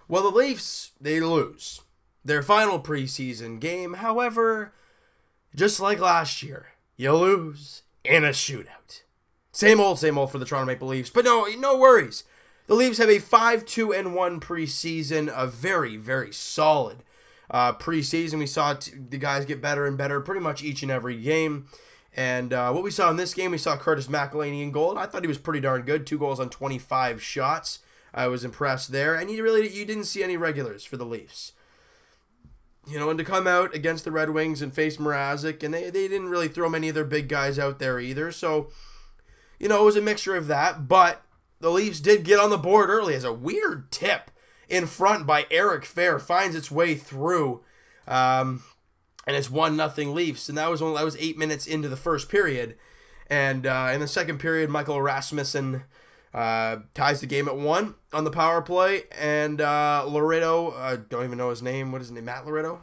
Well, the Leafs, they lose their final preseason game. However, just like last year, you lose in a shootout. Same old for the Toronto Maple Leafs. But no worries. The Leafs have a 5-2-1 preseason, a very, very solid preseason. We saw the guys get better and better pretty much each and every game. And what we saw in this game, we saw Curtis McElhinney in goal. I thought he was pretty darn good. 2 goals on 25 shots. I was impressed there. And you didn't see any regulars for the Leafs. And to come out against the Red Wings and face Mrazek, and they didn't really throw many of their big guys out there either. So, it was a mixture of that. But the Leafs did get on the board early as a weird tip in front by Eric Fehr finds its way through. And it's 1-0 Leafs. And that was 8 minutes into the first period. And in the second period, Michael Rasmussen ties the game at 1 on the power play, and Loretto, don't even know his name. What is his name? Matt Loretto?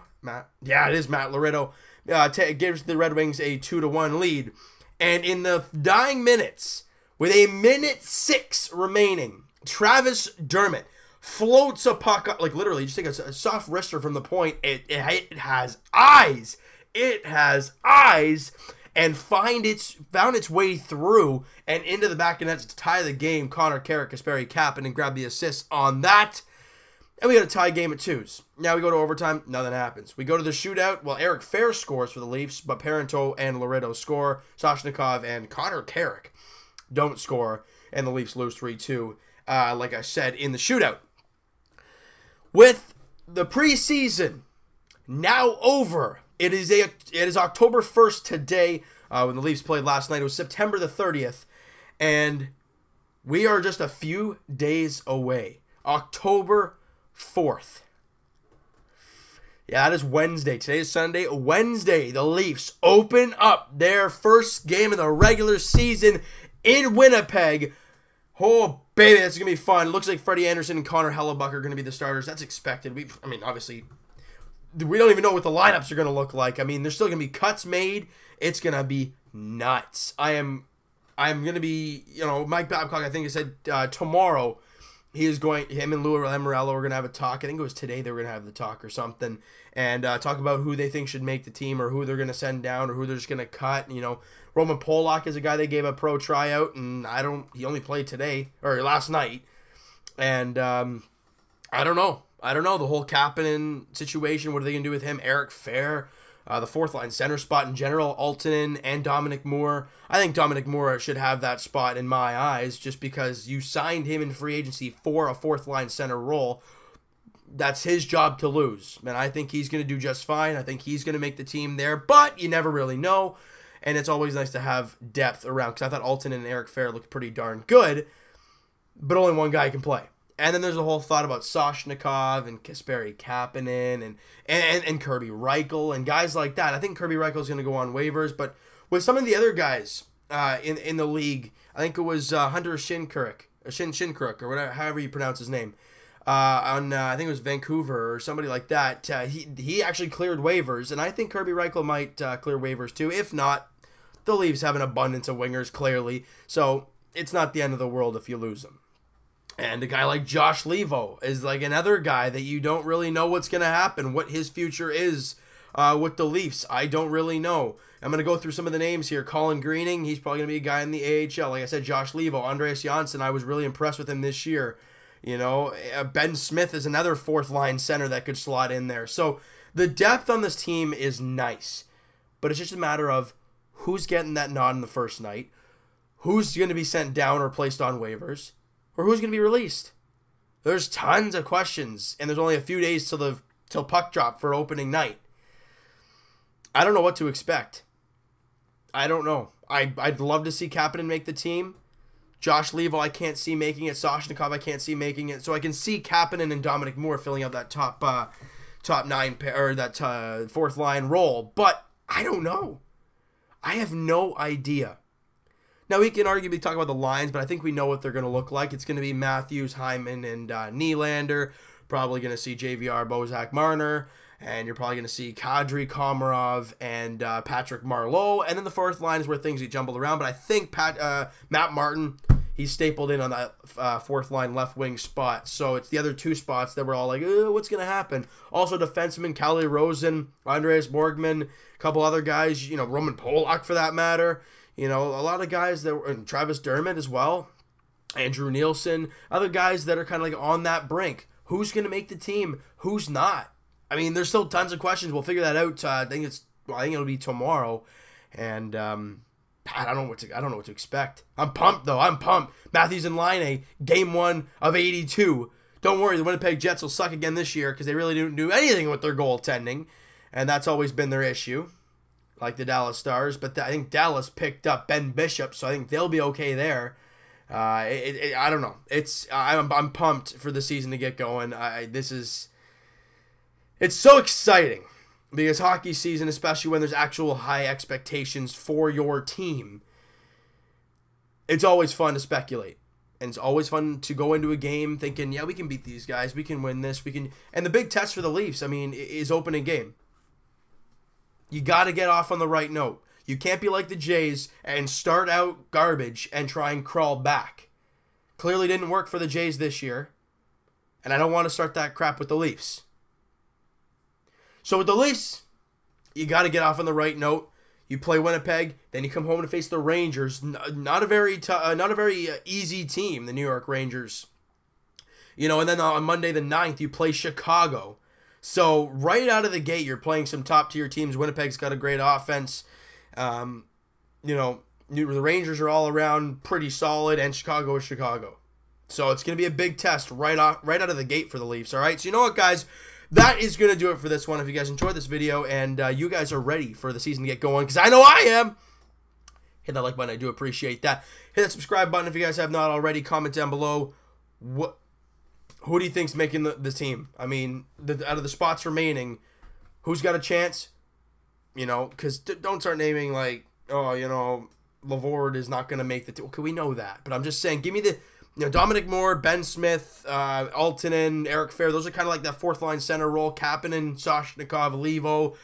Yeah, it is Matt Loretto. Gives the Red Wings a 2-1 lead. And in the dying minutes, with a minute 6 remaining, Travis Dermott floats a puck up, like literally, just take a soft wrister from the point. It has eyes. It has eyes. And found its way through and into the back of net to tie the game. Connor Carrick, Kasperi Kapanen grabbed the assist on that. And we got a tie game at 2s. Now we go to overtime. Nothing happens. We go to the shootout. Well, Eric Fehr scores for the Leafs, but Parento and Loretto score. Soshnikov and Connor Carrick don't score. And the Leafs lose 3-2, like I said, in the shootout. With the preseason now over, it is October 1st today. When the Leafs played last night, it was September the 30th. And we are just a few days away. October 4th. Yeah, that is Wednesday. Today is Sunday. Wednesday, the Leafs open up their first game of the regular season in Winnipeg. Oh, baby, that's going to be fun. Looks like Freddie Anderson and Connor Hellebuck are going to be the starters. That's expected. Obviously, we don't even know what the lineups are going to look like. There's still going to be cuts made. It's going to be nuts. I'm going to be, Mike Babcock, I think he said tomorrow, him and Lou Lamoriello are going to have a talk. I think it was today they were going to have the talk or something, and talk about who they think should make the team, or who they're going to send down, or who they're just going to cut. Roman Polak is a guy they gave a pro tryout, and he only played today, or last night, and I don't know. The whole Kapanen situation, what are they going to do with him? Eric Fehr, the fourth line center spot in general, Altonen and Dominic Moore. I think Dominic Moore should have that spot in my eyes, just because you signed him in free agency for a fourth line center role. That's his job to lose. And I think he's going to do just fine. I think he's going to make the team there, but you never really know. And it's always nice to have depth around, because I thought Altonen and Eric Fehr looked pretty darn good, but only one guy can play. And then there's a whole thought about Soshnikov and Kasperi Kapanen and Kirby Reichel and guys like that. I think Kirby Reichel is going to go on waivers, but with some of the other guys in the league, I think it was Hunter Shinkruk, or whatever, however you pronounce his name, I think it was Vancouver or somebody like that. He actually cleared waivers, and I think Kirby Reichel might clear waivers too. If not, the Leafs have an abundance of wingers, clearly, so it's not the end of the world if you lose them. And a guy like Josh Levo is like another guy that you don't really know what's going to happen, what his future is with the Leafs. I don't really know. I'm going to go through some of the names here. Colin Greening, he's probably going to be a guy in the AHL. Like I said, Josh Levo, Andreas Janssen, I was really impressed with him this year. Ben Smith is another fourth line center that could slot in there. So the depth on this team is nice, but it's just a matter of who's getting that nod in the first night, who's going to be sent down or placed on waivers, or who's going to be released. There's tons of questions, and there's only a few days till puck drop for opening night. I don't know what to expect. I don't know. I'd love to see Kapanen make the team. Josh Levo, I can't see making it. Soshnikov, I can't see making it. So I can see Kapanen and Dominic Moore filling out that top 9 pair, or that fourth line role. But I don't know. I have no idea. Now, we can arguably talk about the lines, but I think we know what they're going to look like. It's going to be Matthews, Hyman, and Nylander. Probably going to see JVR, Bozak, Marner. And you're probably going to see Kadri, Komarov, and Patrick Marleau. And then the fourth line is where things get jumbled around. But I think Matt Martin, He's stapled in on that fourth line left wing spot. So it's the other two spots that we're all like, what's going to happen? Also defenseman Calle Rosen, Andreas Borgman, a couple other guys, you know, Roman Polak for that matter. You know, a lot of guys that were, and Travis Dermott as well, Andrew Nielsen, other guys that are kind of like on that brink. Who's going to make the team? Who's not? I mean, there's still tons of questions. We'll figure that out. I think it'll be tomorrow. And I don't know what to expect. I'm pumped though. I'm pumped. Matthews and Laine, game 1 of 82. Don't worry, the Winnipeg Jets will suck again this year because they really didn't do anything with their goaltending, and that's always been their issue, like the Dallas Stars. But I think Dallas picked up Ben Bishop, so I think they'll be okay there. I don't know. I'm pumped for the season to get going. It's so exciting. Because hockey season, especially when there's actual high expectations for your team, it's always fun to speculate. And it's always fun to go into a game thinking, yeah, we can beat these guys. We can win this. And the big test for the Leafs, I mean, is opening game. You got to get off on the right note. You can't be like the Jays and start out garbage and try and crawl back. Clearly didn't work for the Jays this year. And I don't want to start that crap with the Leafs. So with the Leafs, you got to get off on the right note. You play Winnipeg, then you come home to face the Rangers. Not a very easy team, the New York Rangers. You know, and then on Monday the 9th, you play Chicago. So right out of the gate, you're playing some top-tier teams. Winnipeg's got a great offense. You know, the Rangers are all around pretty solid, and Chicago is Chicago. So it's going to be a big test right out of the gate for the Leafs, all right? So you know what, guys? That is going to do it for this one. If you guys enjoyed this video and you guys are ready for the season to get going, because I know I am, hit that like button. I do appreciate that. Hit that subscribe button if you guys have not already. Comment down below. Who do you think's making the team? I mean, out of the spots remaining, who's got a chance? You know, because don't start naming like, oh, you know, Lavorde is not going to make the team. Okay, we know that. But I'm just saying, give me the... You know, Dominic Moore, Ben Smith, Altonen, Eric Fair, those are kind of like that fourth line center role. Kapanen, Soshnikov, Levo,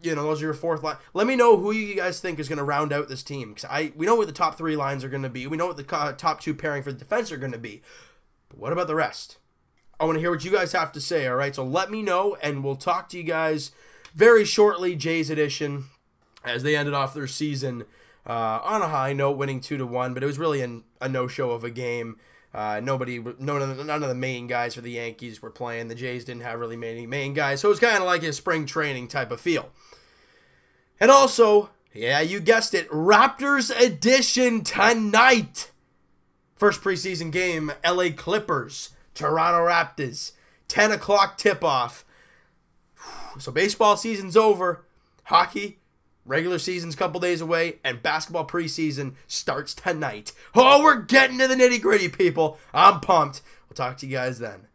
you know, those are your fourth line. Let me know who you guys think is going to round out this team. Because we know what the top 3 lines are going to be. We know what the top 2 pairing for the defense are going to be. But what about the rest? I want to hear what you guys have to say, all right? So let me know, and we'll talk to you guys very shortly, Jays edition, as they ended off their season on a high note, winning 2-1, but it was really a no-show of a game. None of the main guys for the Yankees were playing. The Jays didn't have really many main guys, so it was kind of like a spring training type of feel. And also, yeah, you guessed it, Raptors edition tonight. First preseason game, LA Clippers, Toronto Raptors, 10 o'clock tip-off. So baseball season's over. Hockey, regular season's a couple days away, and basketball preseason starts tonight. Oh, we're getting to the nitty-gritty, people. I'm pumped. We'll talk to you guys then.